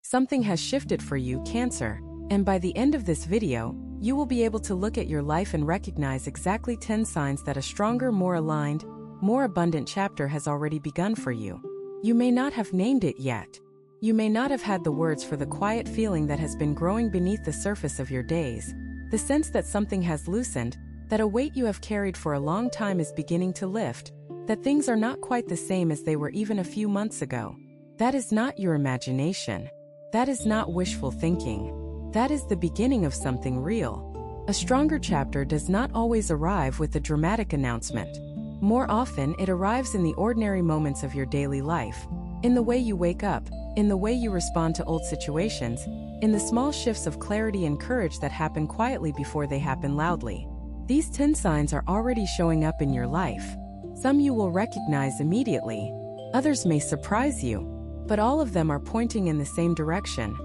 Something has shifted for you, Cancer, and by the end of this video, you will be able to look at your life and recognize exactly 10 signs that a stronger, more aligned, more abundant chapter has already begun for you. You may not have named it yet. You may not have had the words for the quiet feeling that has been growing beneath the surface of your days, the sense that something has loosened, that a weight you have carried for a long time is beginning to lift, that things are not quite the same as they were even a few months ago. That is not your imagination. That is not wishful thinking. That is the beginning of something real. A stronger chapter does not always arrive with a dramatic announcement. More often, it arrives in the ordinary moments of your daily life, in the way you wake up, in the way you respond to old situations, in the small shifts of clarity and courage that happen quietly before they happen loudly. These 10 signs are already showing up in your life. Some you will recognize immediately. Others may surprise you, but all of them are pointing in the same direction.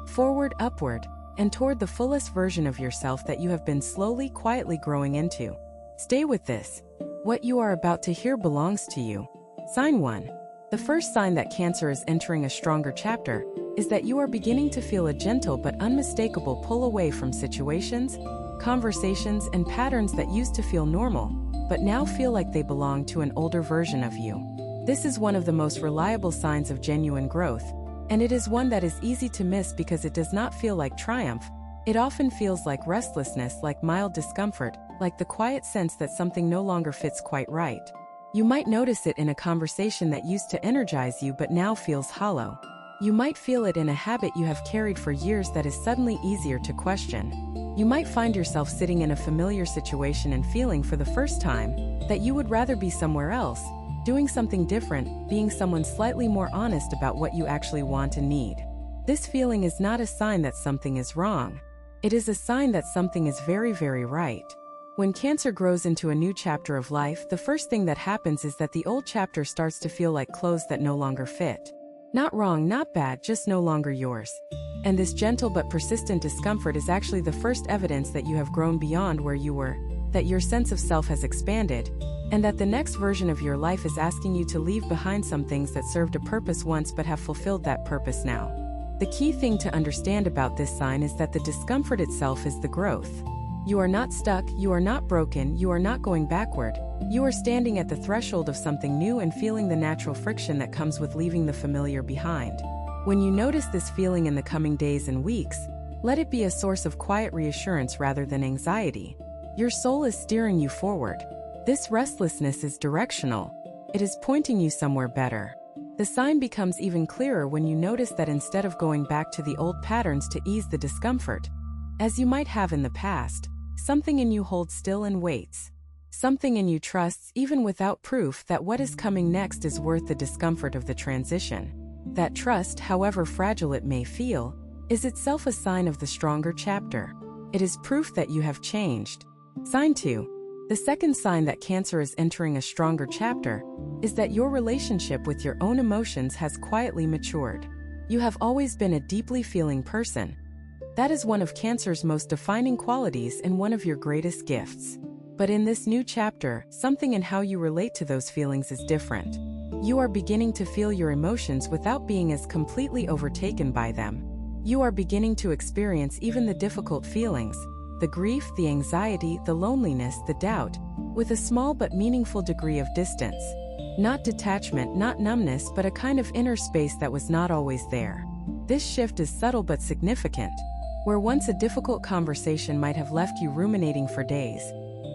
Forward, upward, and toward the fullest version of yourself that you have been slowly, quietly growing into. Stay with this. What you are about to hear belongs to you. Sign 1. The first sign that Cancer is entering a stronger chapter is that you are beginning to feel a gentle but unmistakable pull away from situations, conversations, and patterns that used to feel normal, but now feel like they belong to an older version of you. This is one of the most reliable signs of genuine growth, and it is one that is easy to miss because it does not feel like triumph. It often feels like restlessness, like mild discomfort, like the quiet sense that something no longer fits quite right. You might notice it in a conversation that used to energize you but now feels hollow. You might feel it in a habit you have carried for years that is suddenly easier to question. You might find yourself sitting in a familiar situation and feeling for the first time that you would rather be somewhere else, doing something different, being someone slightly more honest about what you actually want and need. This feeling is not a sign that something is wrong. It is a sign that something is very, very right. When Cancer grows into a new chapter of life, the first thing that happens is that the old chapter starts to feel like clothes that no longer fit. Not wrong, not bad, just no longer yours. And this gentle but persistent discomfort is actually the first evidence that you have grown beyond where you were, that your sense of self has expanded, and that the next version of your life is asking you to leave behind some things that served a purpose once but have fulfilled that purpose now. The key thing to understand about this sign is that the discomfort itself is the growth. You are not stuck, you are not broken, you are not going backward. You are standing at the threshold of something new and feeling the natural friction that comes with leaving the familiar behind. When you notice this feeling in the coming days and weeks, let it be a source of quiet reassurance rather than anxiety. Your soul is steering you forward. This restlessness is directional. It is pointing you somewhere better. The sign becomes even clearer when you notice that instead of going back to the old patterns to ease the discomfort, as you might have in the past, something in you holds still and waits. Something in you trusts, even without proof, that what is coming next is worth the discomfort of the transition. That trust, however fragile it may feel, is itself a sign of the stronger chapter. It is proof that you have changed. Sign 2. The second sign that Cancer is entering a stronger chapter is that your relationship with your own emotions has quietly matured. You have always been a deeply feeling person. That is one of Cancer's most defining qualities and one of your greatest gifts. But in this new chapter, something in how you relate to those feelings is different. You are beginning to feel your emotions without being as completely overtaken by them. You are beginning to experience even the difficult feelings, the grief, the anxiety, the loneliness, the doubt, with a small but meaningful degree of distance. Not detachment, not numbness, but a kind of inner space that was not always there. This shift is subtle but significant. Where once a difficult conversation might have left you ruminating for days,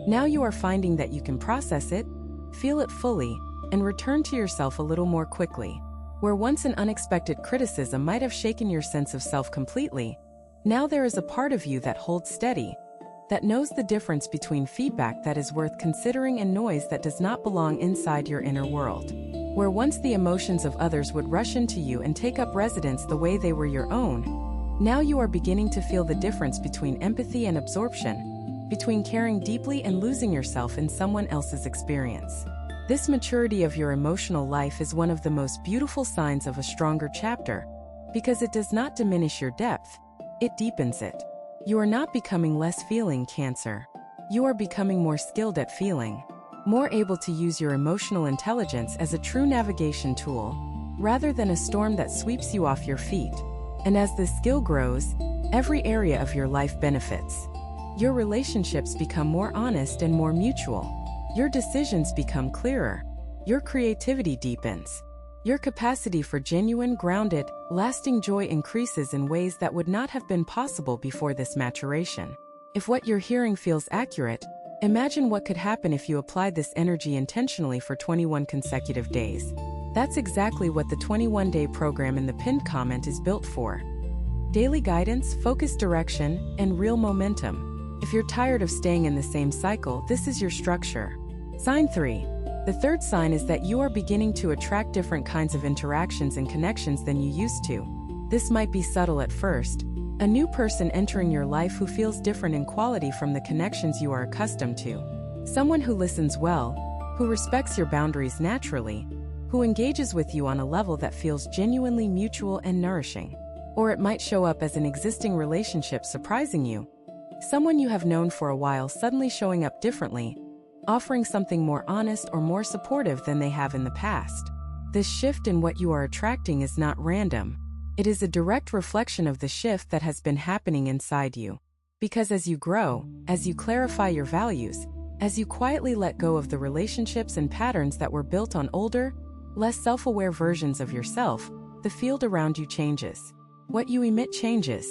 now you are finding that you can process it, feel it fully, and return to yourself a little more quickly. Where once an unexpected criticism might have shaken your sense of self completely, now there is a part of you that holds steady, that knows the difference between feedback that is worth considering and noise that does not belong inside your inner world. Where once the emotions of others would rush into you and take up residence the way they were your own, now you are beginning to feel the difference between empathy and absorption, between caring deeply and losing yourself in someone else's experience. This maturity of your emotional life is one of the most beautiful signs of a stronger chapter, because it does not diminish your depth, it deepens it. You are not becoming less feeling, Cancer. You are becoming more skilled at feeling, more able to use your emotional intelligence as a true navigation tool, rather than a storm that sweeps you off your feet. And as this skill grows, every area of your life benefits. Your relationships become more honest and more mutual. Your decisions become clearer. Your creativity deepens. Your capacity for genuine, grounded, lasting joy increases in ways that would not have been possible before this maturation. If what you're hearing feels accurate, imagine what could happen if you applied this energy intentionally for 21 consecutive days. That's exactly what the 21-day program in the pinned comment is built for. Daily guidance, focused direction, and real momentum. If you're tired of staying in the same cycle, this is your structure. Sign 3. The third sign is that you are beginning to attract different kinds of interactions and connections than you used to. This might be subtle at first. A new person entering your life who feels different in quality from the connections you are accustomed to. Someone who listens well, who respects your boundaries naturally, who engages with you on a level that feels genuinely mutual and nourishing. Or it might show up as an existing relationship surprising you. Someone you have known for a while suddenly showing up differently, offering something more honest or more supportive than they have in the past. This shift in what you are attracting is not random. It is a direct reflection of the shift that has been happening inside you. Because as you grow, as you clarify your values, as you quietly let go of the relationships and patterns that were built on older, less self-aware versions of yourself, the field around you changes. What you emit changes,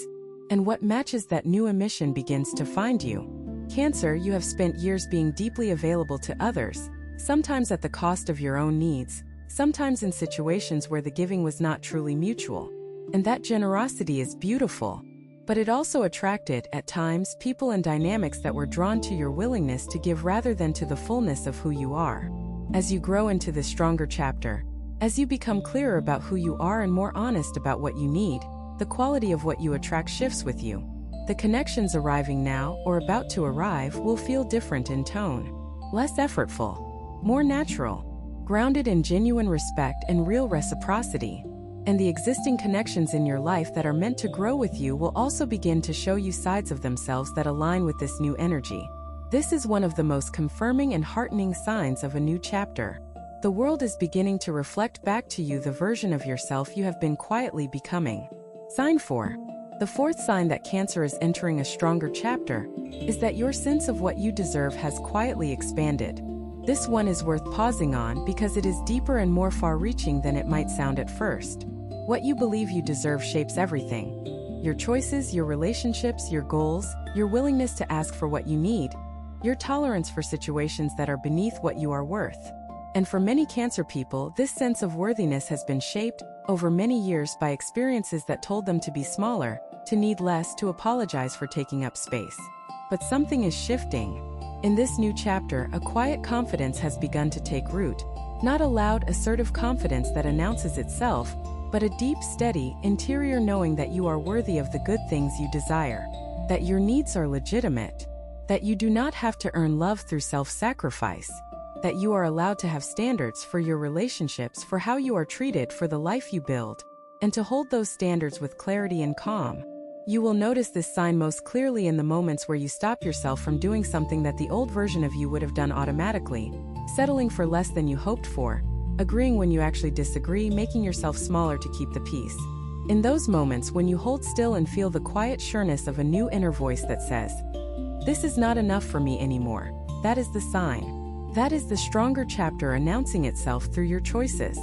and what matches that new emission begins to find you. Cancer, you have spent years being deeply available to others, sometimes at the cost of your own needs, sometimes in situations where the giving was not truly mutual. And that generosity is beautiful. But it also attracted, at times, people and dynamics that were drawn to your willingness to give rather than to the fullness of who you are. As you grow into this stronger chapter, as you become clearer about who you are and more honest about what you need, the quality of what you attract shifts with you. The connections arriving now, or about to arrive, will feel different in tone. Less effortful, more natural, grounded in genuine respect and real reciprocity. And the existing connections in your life that are meant to grow with you will also begin to show you sides of themselves that align with this new energy. This is one of the most confirming and heartening signs of a new chapter. The world is beginning to reflect back to you the version of yourself you have been quietly becoming. Sign 4. The fourth sign that Cancer is entering a stronger chapter is that your sense of what you deserve has quietly expanded. This one is worth pausing on because it is deeper and more far-reaching than it might sound at first. What you believe you deserve shapes everything. Your choices, your relationships, your goals, your willingness to ask for what you need, your tolerance for situations that are beneath what you are worth. And for many Cancer people, this sense of worthiness has been shaped over many years by experiences that told them to be smaller, to need less, to apologize for taking up space. But something is shifting. In this new chapter, a quiet confidence has begun to take root. Not a loud, assertive confidence that announces itself, but a deep, steady, interior knowing that you are worthy of the good things you desire, that your needs are legitimate, that you do not have to earn love through self-sacrifice, that you are allowed to have standards for your relationships, for how you are treated, for the life you build, and to hold those standards with clarity and calm. You will notice this sign most clearly in the moments where you stop yourself from doing something that the old version of you would have done automatically, settling for less than you hoped for, agreeing when you actually disagree, making yourself smaller to keep the peace. In those moments when you hold still and feel the quiet sureness of a new inner voice that says, "This is not enough for me anymore," that is the sign. That is the stronger chapter announcing itself through your choices.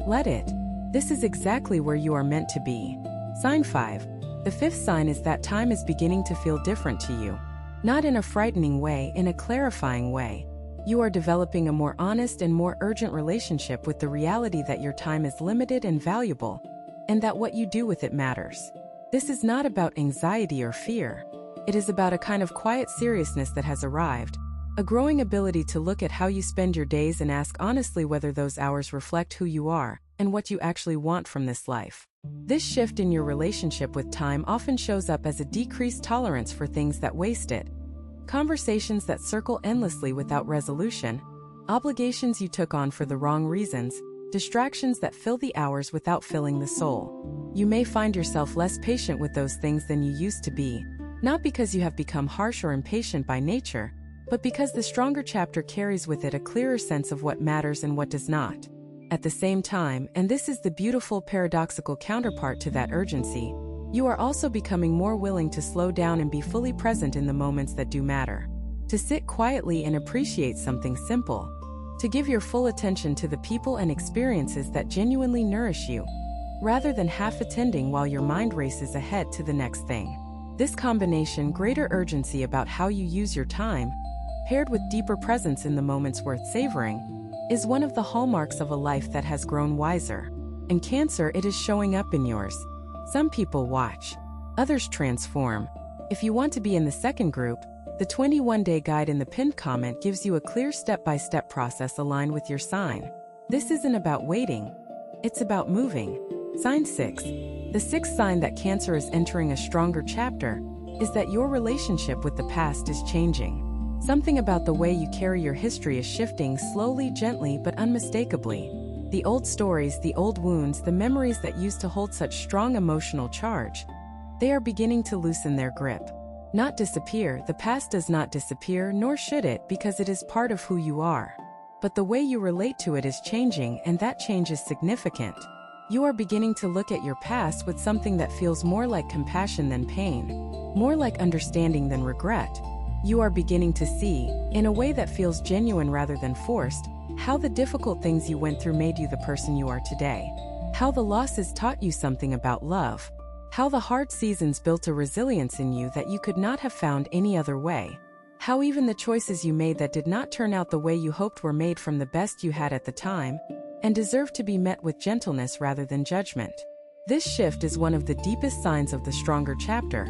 Let it. This is exactly where you are meant to be. Sign 5. The fifth sign is that time is beginning to feel different to you. Not in a frightening way, in a clarifying way. You are developing a more honest and more urgent relationship with the reality that your time is limited and valuable, and that what you do with it matters. This is not about anxiety or fear. It is about a kind of quiet seriousness that has arrived, a growing ability to look at how you spend your days and ask honestly whether those hours reflect who you are and what you actually want from this life. This shift in your relationship with time often shows up as a decreased tolerance for things that waste it, conversations that circle endlessly without resolution, obligations you took on for the wrong reasons, distractions that fill the hours without filling the soul. You may find yourself less patient with those things than you used to be, not because you have become harsh or impatient by nature, but because the stronger chapter carries with it a clearer sense of what matters and what does not. At the same time, and this is the beautiful paradoxical counterpart to that urgency, You are also becoming more willing to slow down and be fully present in the moments that do matter. To sit quietly and appreciate something simple. To give your full attention to the people and experiences that genuinely nourish you, rather than half attending while your mind races ahead to the next thing. This combination, greater urgency about how you use your time, paired with deeper presence in the moments worth savoring, is one of the hallmarks of a life that has grown wiser. In Cancer, it is showing up in yours. Some people watch, others transform. If you want to be in the second group, the 21-day guide in the pinned comment gives you a clear step-by-step process aligned with your sign. This isn't about waiting, it's about moving. Sign 6. The sixth sign that Cancer is entering a stronger chapter is that your relationship with the past is changing. Something about the way you carry your history is shifting slowly, gently, but unmistakably. The old stories, the old wounds, the memories that used to hold such strong emotional charge, they are beginning to loosen their grip. Not disappear. The past does not disappear, nor should it, because it is part of who you are. But the way you relate to it is changing, and that change is significant. You are beginning to look at your past with something that feels more like compassion than pain, more like understanding than regret. You are beginning to see, in a way that feels genuine rather than forced, how the difficult things you went through made you the person you are today. How the losses taught you something about love. How the hard seasons built a resilience in you that you could not have found any other way. How even the choices you made that did not turn out the way you hoped were made from the best you had at the time, and deserve to be met with gentleness rather than judgment. This shift is one of the deepest signs of the stronger chapter,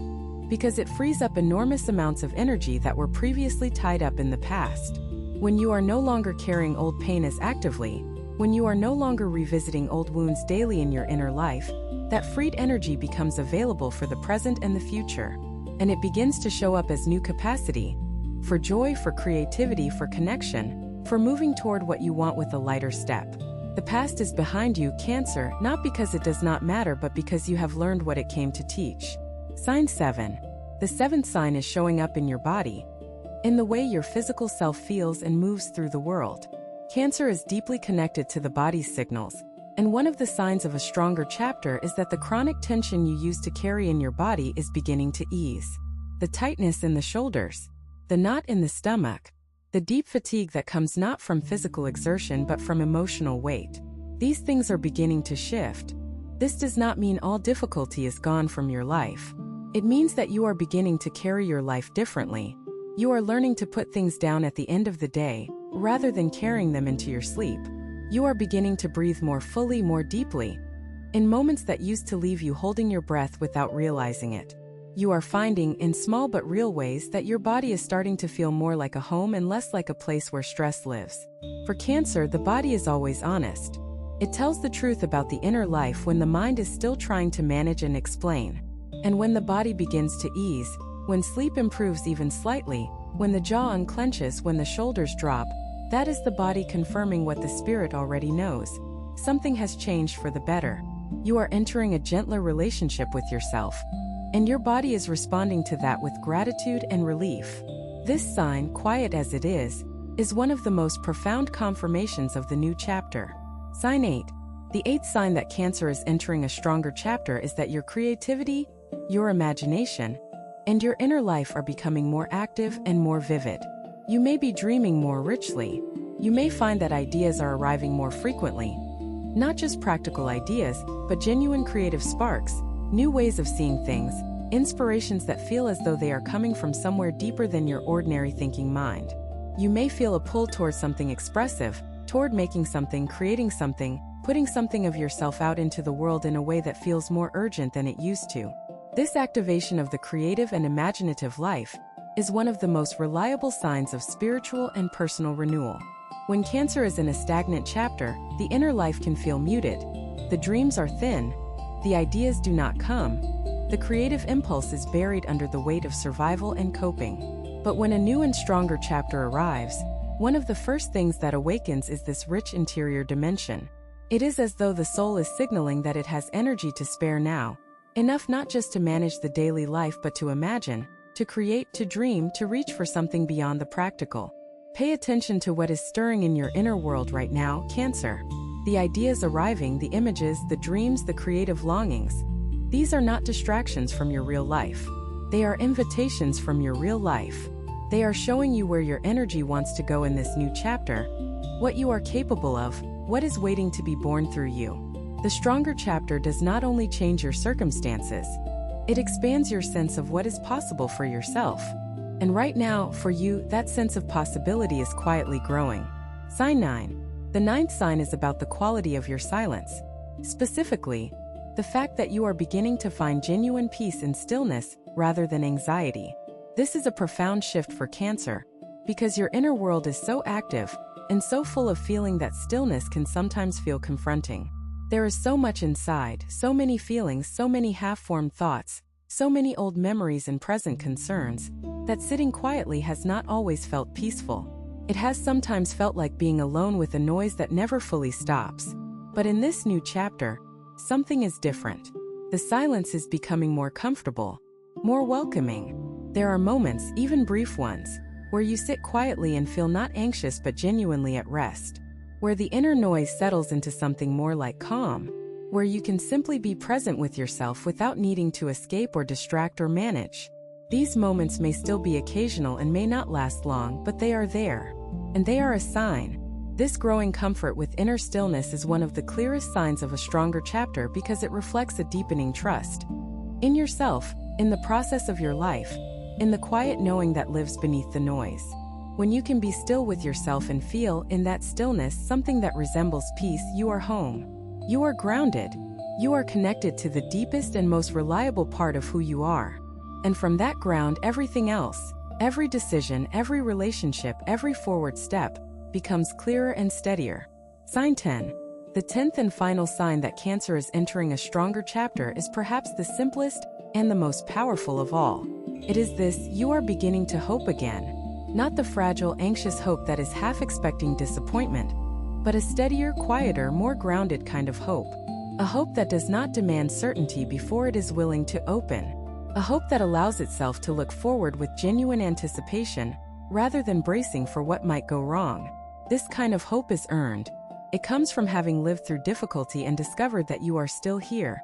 because it frees up enormous amounts of energy that were previously tied up in the past. When you are no longer carrying old pain as actively, when you are no longer revisiting old wounds daily in your inner life, that freed energy becomes available for the present and the future, and it begins to show up as new capacity, for joy, for creativity, for connection, for moving toward what you want with a lighter step. The past is behind you, Cancer, not because it does not matter but because you have learned what it came to teach. Sign 7. The seventh sign is showing up in your body, in the way your physical self feels and moves through the world. Cancer is deeply connected to the body's signals, and one of the signs of a stronger chapter is that the chronic tension you used to carry in your body is beginning to ease. The tightness in the shoulders, the knot in the stomach, the deep fatigue that comes not from physical exertion but from emotional weight. These things are beginning to shift. This does not mean all difficulty is gone from your life. It means that you are beginning to carry your life differently. You are learning to put things down at the end of the day, rather than carrying them into your sleep. You are beginning to breathe more fully, more deeply, in moments that used to leave you holding your breath without realizing it. You are finding, in small but real ways, that your body is starting to feel more like a home and less like a place where stress lives. For Cancer, the body is always honest. It tells the truth about the inner life when the mind is still trying to manage and explain. And when the body begins to ease, when sleep improves even slightly, when the jaw unclenches, when the shoulders drop, that is the body confirming what the spirit already knows. Something has changed for the better. You are entering a gentler relationship with yourself, and your body is responding to that with gratitude and relief. This sign, quiet as it is one of the most profound confirmations of the new chapter. Sign 8. The eighth sign that Cancer is entering a stronger chapter is that your creativity, your imagination, and your inner life are becoming more active and more vivid. You may be dreaming more richly. You may find that ideas are arriving more frequently. Not just practical ideas, but genuine creative sparks, new ways of seeing things, inspirations that feel as though they are coming from somewhere deeper than your ordinary thinking mind. You may feel a pull toward something expressive, toward making something, creating something, putting something of yourself out into the world in a way that feels more urgent than it used to. This activation of the creative and imaginative life is one of the most reliable signs of spiritual and personal renewal. When Cancer is in a stagnant chapter, the inner life can feel muted. The dreams are thin. The ideas do not come. The creative impulse is buried under the weight of survival and coping. But when a new and stronger chapter arrives, one of the first things that awakens is this rich interior dimension. It is as though the soul is signaling that it has energy to spare now. Enough not just to manage the daily life but to imagine, to create, to dream, to reach for something beyond the practical. Pay attention to what is stirring in your inner world right now, Cancer. The ideas arriving, the images, the dreams, the creative longings. These are not distractions from your real life. They are invitations from your real life. They are showing you where your energy wants to go in this new chapter, what you are capable of, what is waiting to be born through you. The stronger chapter does not only change your circumstances, it expands your sense of what is possible for yourself. And right now, for you, that sense of possibility is quietly growing. Sign 9. The ninth sign is about the quality of your silence. Specifically, the fact that you are beginning to find genuine peace in stillness rather than anxiety. This is a profound shift for Cancer, because your inner world is so active and so full of feeling that stillness can sometimes feel confronting. There is so much inside, so many feelings, so many half-formed thoughts, so many old memories and present concerns, that sitting quietly has not always felt peaceful. It has sometimes felt like being alone with a noise that never fully stops. But in this new chapter, something is different. The silence is becoming more comfortable, more welcoming. There are moments, even brief ones, where you sit quietly and feel not anxious but genuinely at rest, where the inner noise settles into something more like calm, where you can simply be present with yourself without needing to escape or distract or manage. These moments may still be occasional and may not last long, but they are there, and they are a sign. This growing comfort with inner stillness is one of the clearest signs of a stronger chapter because it reflects a deepening trust in yourself, in the process of your life, in the quiet knowing that lives beneath the noise. When you can be still with yourself and feel, in that stillness, something that resembles peace, you are home. You are grounded. You are connected to the deepest and most reliable part of who you are. And from that ground, everything else, every decision, every relationship, every forward step, becomes clearer and steadier. Sign 10. The 10th and final sign that Cancer is entering a stronger chapter is perhaps the simplest and the most powerful of all. It is this: you are beginning to hope again. Not the fragile, anxious hope that is half expecting disappointment, but a steadier, quieter, more grounded kind of hope. A hope that does not demand certainty before it is willing to open. A hope that allows itself to look forward with genuine anticipation, rather than bracing for what might go wrong. This kind of hope is earned. It comes from having lived through difficulty and discovered that you are still here.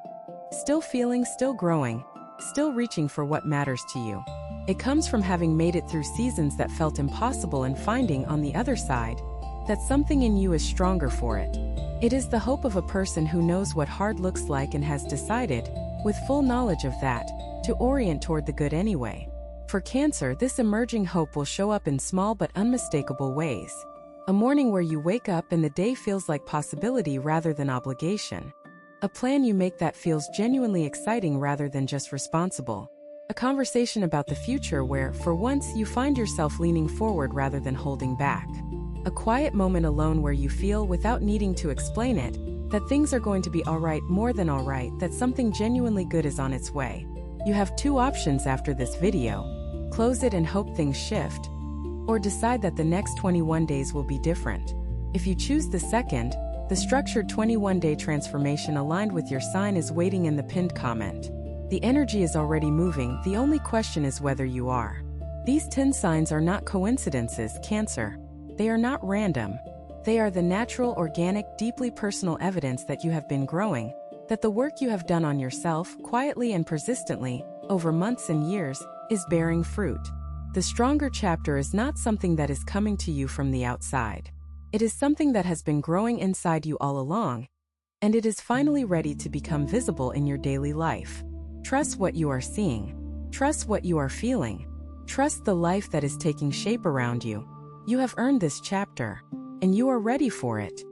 Still feeling, still growing, still reaching for what matters to you. It comes from having made it through seasons that felt impossible and finding on the other side that something in you is stronger for it. It is the hope of a person who knows what hard looks like and has decided, with full knowledge of that, to orient toward the good anyway. For Cancer, this emerging hope will show up in small but unmistakable ways. A morning where you wake up and the day feels like possibility rather than obligation. A plan you make that feels genuinely exciting rather than just responsible. A conversation about the future where, for once, you find yourself leaning forward rather than holding back. A quiet moment alone where you feel, without needing to explain it, that things are going to be alright, more than alright, that something genuinely good is on its way. You have two options after this video: close it and hope things shift, or decide that the next 21 days will be different. If you choose the second, the structured 21-day transformation aligned with your sign is waiting in the pinned comment. The energy is already moving, the only question is whether you are. These 10 signs are not coincidences, Cancer. They are not random. They are the natural, organic, deeply personal evidence that you have been growing, that the work you have done on yourself, quietly and persistently, over months and years, is bearing fruit. The stronger chapter is not something that is coming to you from the outside. It is something that has been growing inside you all along, and it is finally ready to become visible in your daily life. Trust what you are seeing. Trust what you are feeling. Trust the life that is taking shape around you. You have earned this chapter, and you are ready for it.